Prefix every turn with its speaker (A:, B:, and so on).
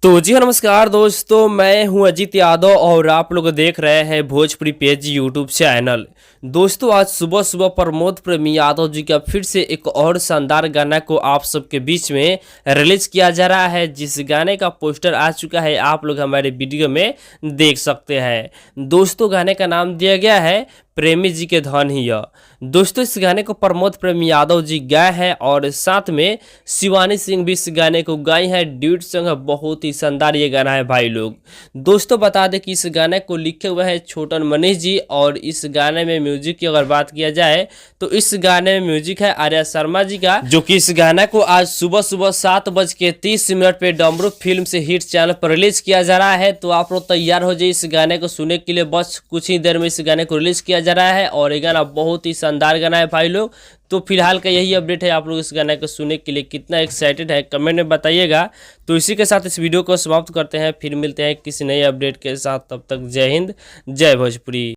A: तो जी हाँ, नमस्कार दोस्तों, मैं हूं अजीत यादव और आप लोग देख रहे हैं भोजपुरी पेज यूट्यूब चैनल। दोस्तों, आज सुबह सुबह प्रमोद प्रेमी यादव जी का फिर से एक और शानदार गाना को आप सबके बीच में रिलीज किया जा रहा है, जिस गाने का पोस्टर आ चुका है। आप लोग हमारे वीडियो में देख सकते हैं। दोस्तों, गाने का नाम दिया गया है प्रेमी जी के धन ही यह। दोस्तों, इस गाने को प्रमोद प्रेमी यादव जी गाए हैं और साथ में शिवानी सिंह भी इस गाने को गाई है। ड्यूट सॉन्ग है, बहुत ही शानदार ये गाना है भाई लोग। दोस्तों, बता दें कि इस गाने को लिखे हुए हैं छोटन मनीष जी और इस गाने में म्यूजिक की अगर बात किया जाए तो इस गाने में म्यूजिक है आर्या शर्मा जी का, जो कि इस गाने को आज सुबह सुबह 7:30 पे डमरू फिल्म से हिट चैनल पर रिलीज किया जा रहा है। तो आप लोग तैयार हो जाइए इस गाने को सुनने के लिए। बस कुछ ही देर में इस गाने को रिलीज किया जा रहा है और ये गाना बहुत ही शानदार गाना है भाई लोग। तो फिलहाल का यही अपडेट है। आप लोग इस गाने को सुनने के लिए कितना एक्साइटेड है कमेंट में बताइएगा। तो इसी के साथ इस वीडियो को समाप्त करते हैं, फिर मिलते हैं किसी नए अपडेट के साथ। तब तक जय हिंद, जय भोजपुरी।